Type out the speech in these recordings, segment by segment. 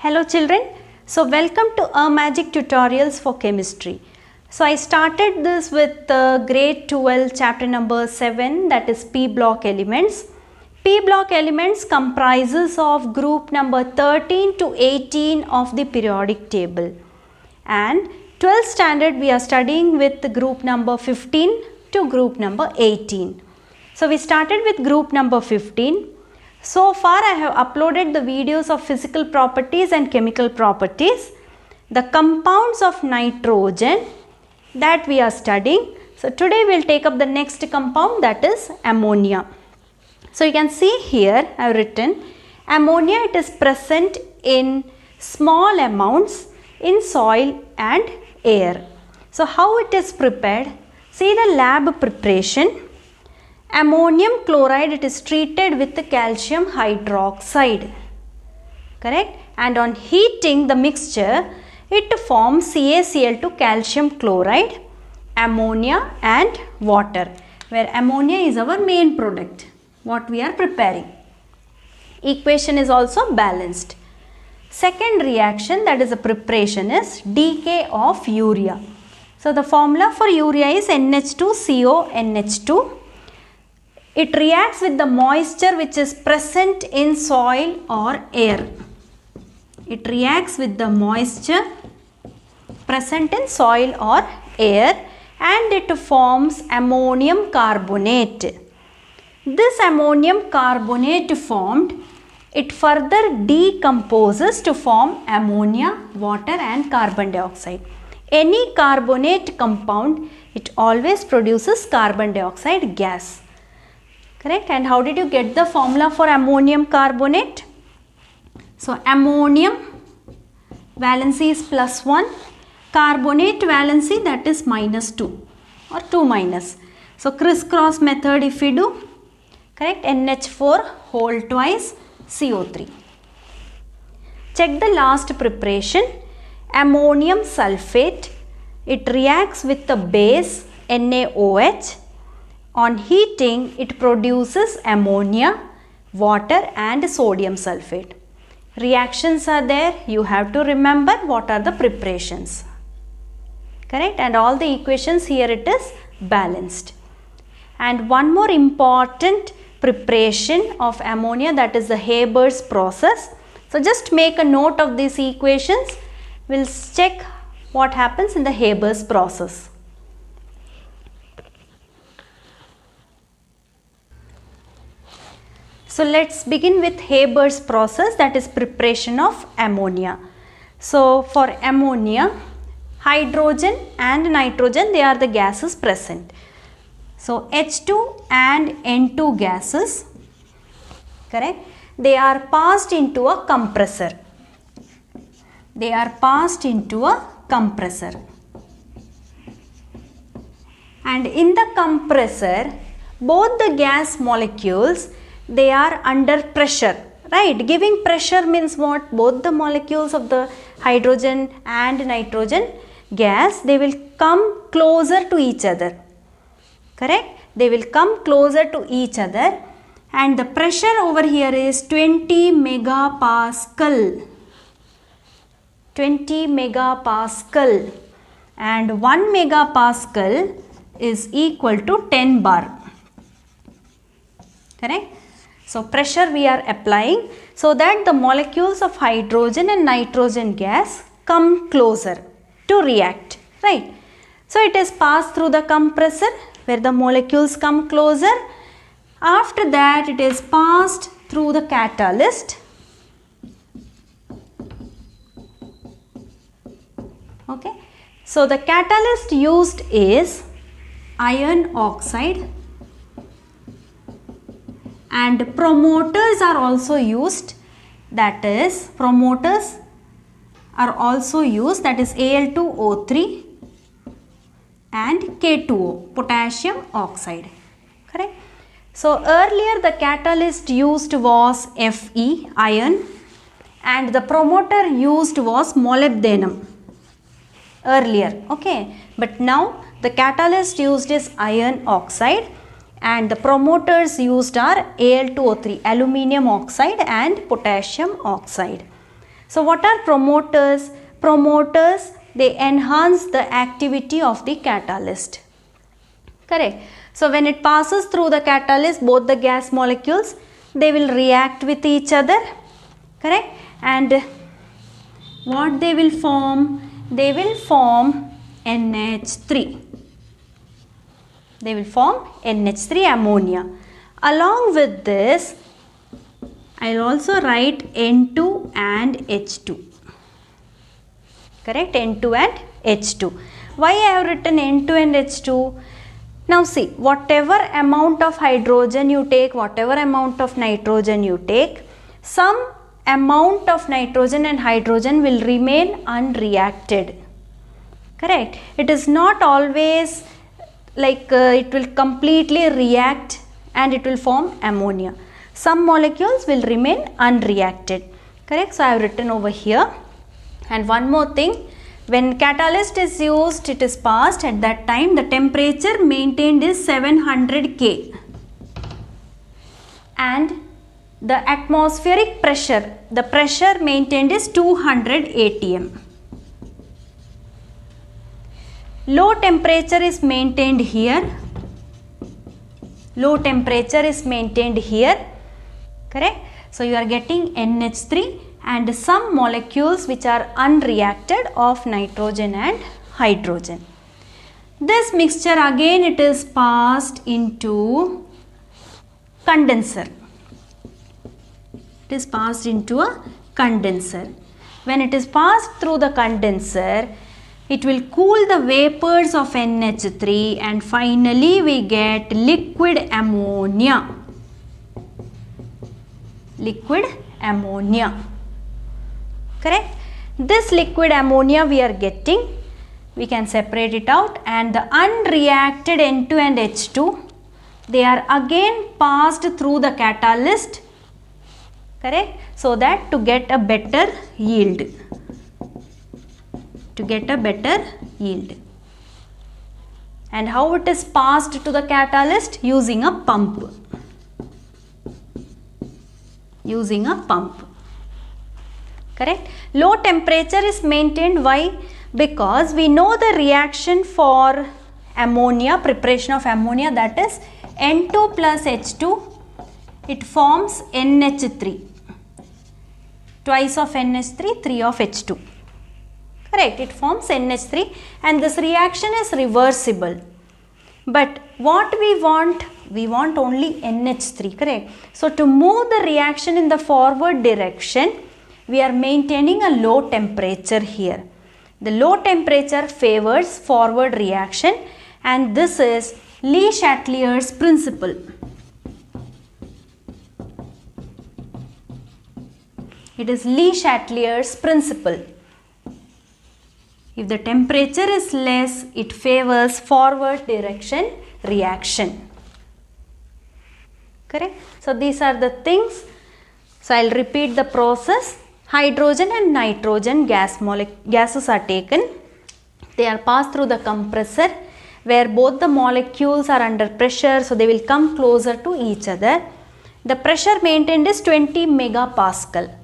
Hello children, so welcome to Magic Tutorials for Chemistry. So I started this with grade 12 chapter number 7, that is P block elements. P block elements comprises of group number 13 to 18 of the periodic table, and 12th standard we are studying with the group number 15 to group number 18. So we started with group number 15. So far I have uploaded the videos of physical properties and chemical properties. The compounds of nitrogen that we are studying. So today we will take up the next compound, that is ammonia. So you can see here I have written ammonia. It is present in small amounts in soil and air. So how it is prepared? See the lab preparation. Ammonium chloride, it is treated with the calcium hydroxide, correct, and on heating the mixture it forms CaCl2 calcium chloride, ammonia and water, where ammonia is our main product what we are preparing. Equation is also balanced. Second reaction, that is the preparation, is decay of urea. So the formula for urea is NH2CONH2. It reacts with the moisture which is present in soil or air. It reacts with the moisture present in soil or air and it forms ammonium carbonate. This ammonium carbonate formed, it further decomposes to form ammonia, water and carbon dioxide. Any carbonate compound, it always produces carbon dioxide gas. Correct? And how did you get the formula for ammonium carbonate? So ammonium valency is +1, carbonate valency, that is -2 or 2 minus. So crisscross method if we do, correct, NH4 whole twice CO3. Check the last preparation, ammonium sulfate. It reacts with the base NaOH. On heating, it produces ammonia, water and sodium sulfate. Reactions are there. You have to remember what are the preparations. Correct? And all the equations here it is balanced. And one more important preparation of ammonia, that is the Haber's process. So just make a note of these equations. We'll check what happens in the Haber's process. So let's begin with Haber's process, that is preparation of ammonia. So for ammonia, hydrogen and nitrogen, they are the gases present. So H2 and N2 gases, correct, they are passed into a compressor. They are passed into a compressor. And in the compressor, both the gas molecules, they are under pressure, right? Giving pressure means what? Both the molecules of the hydrogen and nitrogen gas, they will come closer to each other, correct? They will come closer to each other and the pressure over here is 20 megapascal. 20 megapascal and 1 megapascal is equal to 10 bar, correct? So pressure we are applying so that the molecules of hydrogen and nitrogen gas come closer to react, right? So it is passed through the compressor where the molecules come closer. After that it is passed through the catalyst. Okay. So the catalyst used is iron oxide. And promoters are also used, that is promoters are also used, that is Al2O3 and K2O, potassium oxide, correct. So earlier the catalyst used was Fe, iron, and the promoter used was molybdenum earlier, okay. But now the catalyst used is iron oxide and the promoters used are Al2O3, aluminium oxide and potassium oxide. So what are promoters? Promoters, they enhance the activity of the catalyst. Correct. So when it passes through the catalyst, both the gas molecules, they will react with each other. Correct. And what they will form? They will form NH3. They will form NH3 ammonia. Along with this, I will also write N2 and H2. Correct, N2 and H2. Why I have written N2 and H2? Now see, whatever amount of hydrogen you take, whatever amount of nitrogen you take, some amount of nitrogen and hydrogen will remain unreacted. Correct. It is not always like it will completely react and it will form ammonia. Some molecules will remain unreacted. Correct. So I have written over here. And one more thing, when catalyst is used, it is passed, at that time the temperature maintained is 700 K and the atmospheric pressure, the pressure maintained is 200 atm. Low temperature is maintained here. Low temperature is maintained here. Correct. So you are getting NH3 and some molecules which are unreacted of nitrogen and hydrogen. This mixture again it is passed into condenser. It is passed into a condenser. When it is passed through the condenser, it will cool the vapors of NH3 and finally we get liquid ammonia. Liquid ammonia. Correct. This liquid ammonia we are getting, we can separate it out, and the unreacted N2 and H2, they are again passed through the catalyst. Correct. So that to get a better yield. To get a better yield. And how it is passed to the catalyst? Using a pump. Using a pump. Correct. Low temperature is maintained. Why? Because we know the reaction for ammonia, preparation of ammonia, that is N2 plus H2, it forms NH3. Twice of NH3, 3 of H2. Correct. It forms NH3 and this reaction is reversible. But what we want only NH3. Correct. So to move the reaction in the forward direction, we are maintaining a low temperature here. The low temperature favors forward reaction and this is Le Chatelier's principle. It is Le Chatelier's principle. If the temperature is less, it favors forward direction reaction. Correct? So these are the things. So I will repeat the process. Hydrogen and nitrogen gases are taken. They are passed through the compressor where both the molecules are under pressure, so they will come closer to each other. The pressure maintained is 20 megapascal.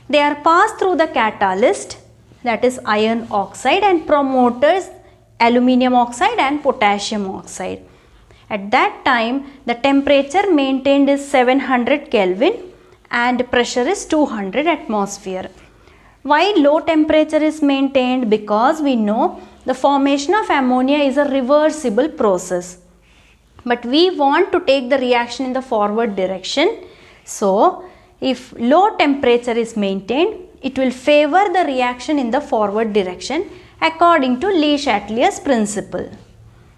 They are passed through the catalyst, that is iron oxide, and promoters aluminium oxide and potassium oxide. At that time the temperature maintained is 700 Kelvin and pressure is 200 atmosphere. Why low temperature is maintained? Because we know the formation of ammonia is a reversible process. But we want to take the reaction in the forward direction. So if low temperature is maintained, it will favor the reaction in the forward direction according to Le Chatelier's principle.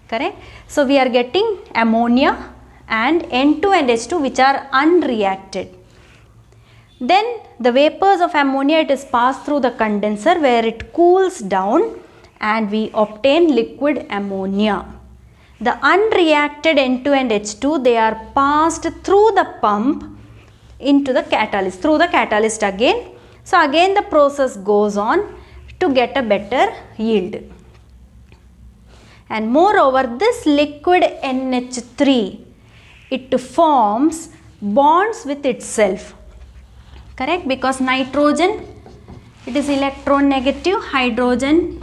Correct? So we are getting ammonia and N2 and H2 which are unreacted. Then the vapors of ammonia, it is passed through the condenser where it cools down and we obtain liquid ammonia. The unreacted N2 and H2, they are passed through the pump into the catalyst, through the catalyst again. So again the process goes on to get a better yield. And moreover, this liquid NH3, it forms bonds with itself. Correct? Because nitrogen It is electronegative, hydrogen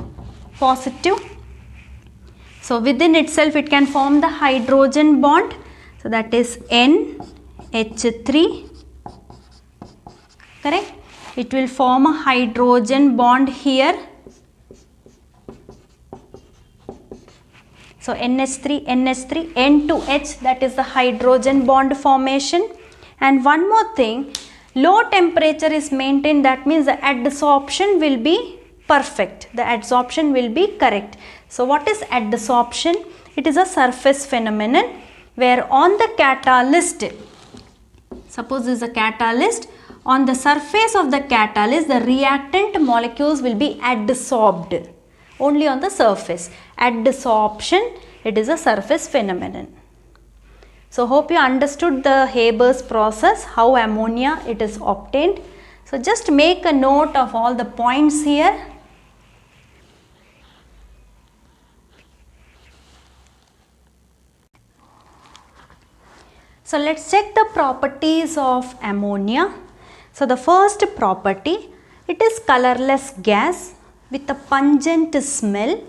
positive. So within itself it can form the hydrogen bond. So that is NH3. Correct? It will form a hydrogen bond here. So NH3, NH3, N to H, that is the hydrogen bond formation. And one more thing, low temperature is maintained, that means the adsorption will be perfect. The adsorption will be correct. So what is adsorption? It is a surface phenomenon where on the catalyst, suppose this is a catalyst, on the surface of the catalyst the reactant molecules will be adsorbed. Only on the surface. Adsorption, it is a surface phenomenon. So hope you understood the Haber's process, how ammonia it is obtained. So just make a note of all the points here. So let's check the properties of ammonia. So the first property, it is colorless gas with a pungent smell.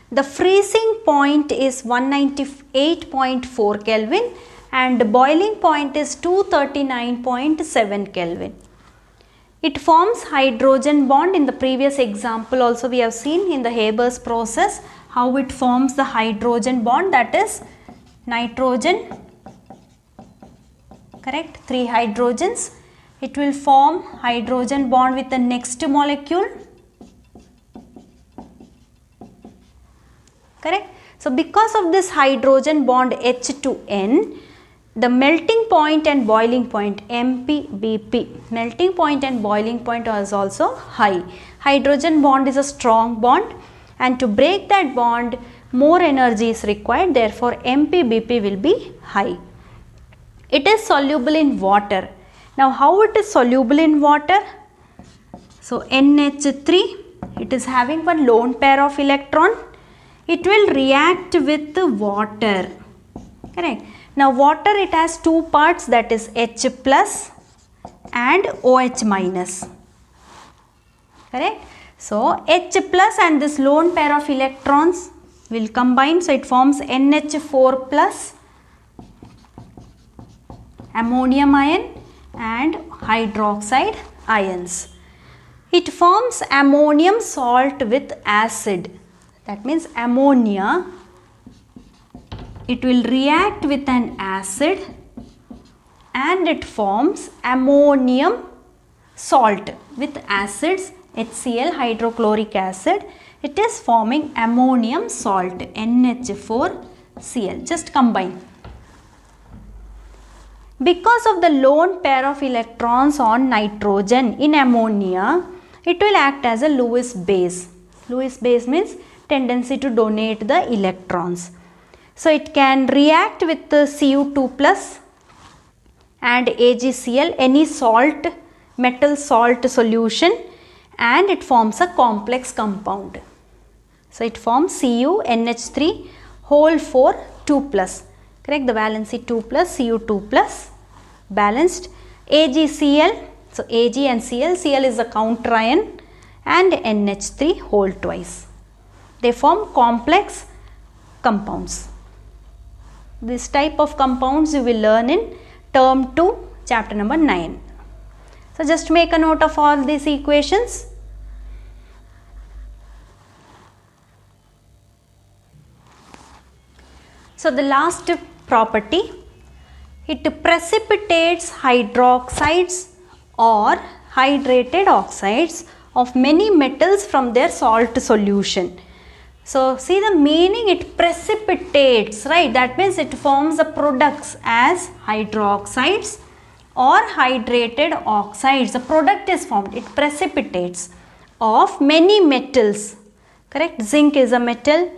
The freezing point is 198.4 Kelvin and the boiling point is 239.7 Kelvin. It forms hydrogen bond. In the previous example also we have seen in the Haber's process how it forms the hydrogen bond, that is nitrogen, correct, 3 hydrogens. It will form hydrogen bond with the next molecule. Correct. So because of this hydrogen bond H to N, the melting point and boiling point MPBP, melting point and boiling point is also high. Hydrogen bond is a strong bond and to break that bond more energy is required, therefore MPBP will be high. It is soluble in water. Now how it is soluble in water? So NH3, it is having one lone pair of electron. It will react with the water. Correct. Now water, it has two parts, that is H plus and OH minus. Correct. So H plus and this lone pair of electrons will combine. So it forms NH4 plus ammonium ion and hydroxide ions. It forms ammonium salt with acid. That means ammonia, it will react with an acid and it forms ammonium salt with acids, HCl, hydrochloric acid. It is forming ammonium salt, NH4Cl. Just combine. Because of the lone pair of electrons on nitrogen in ammonia, it will act as a Lewis base. Lewis base means tendency to donate the electrons. So it can react with the Cu2 plus and AgCl, any salt, metal salt solution, and it forms a complex compound. So it forms CuNH3 whole 4 2 plus. Correct, the valency 2 plus, Cu2 plus, balanced, AgCl, so Ag and Cl, Cl is the counter ion, and NH3 whole twice. They form complex compounds. This type of compounds you will learn in term 2, chapter number 9. So just make a note of all these equations. So the last property, it precipitates hydroxides or hydrated oxides of many metals from their salt solution. So see the meaning, it precipitates, right? That means it forms the products as hydroxides or hydrated oxides. The product is formed, it precipitates of many metals. Correct? Zinc is a metal,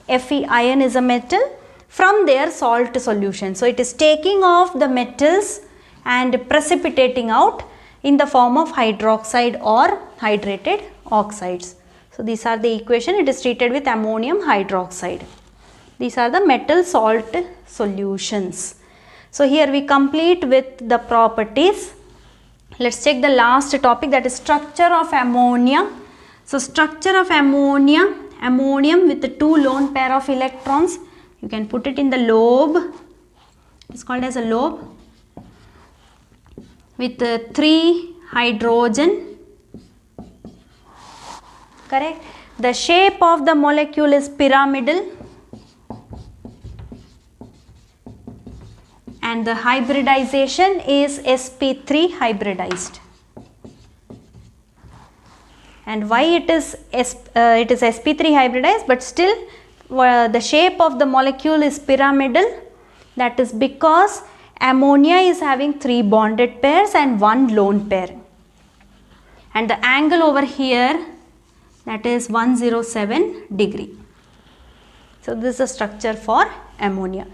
Fe iron is a metal from their salt solution. So it is taking off the metals and precipitating out in the form of hydroxide or hydrated oxides. So these are the equation, it is treated with ammonium hydroxide. These are the metal salt solutions. So here we complete with the properties. Let's check the last topic, that is structure of ammonia. So structure of ammonia, ammonium with the 2 lone pair of electrons. You can put it in the lobe. It's called as a lobe with 3 hydrogen. Correct. The shape of the molecule is pyramidal and the hybridization is sp3 hybridized. And why it is sp3 hybridized, but still the shape of the molecule is pyramidal? That is because ammonia is having 3 bonded pairs and 1 lone pair. And the angle over here, that is 107 degree. So this is the structure for ammonia.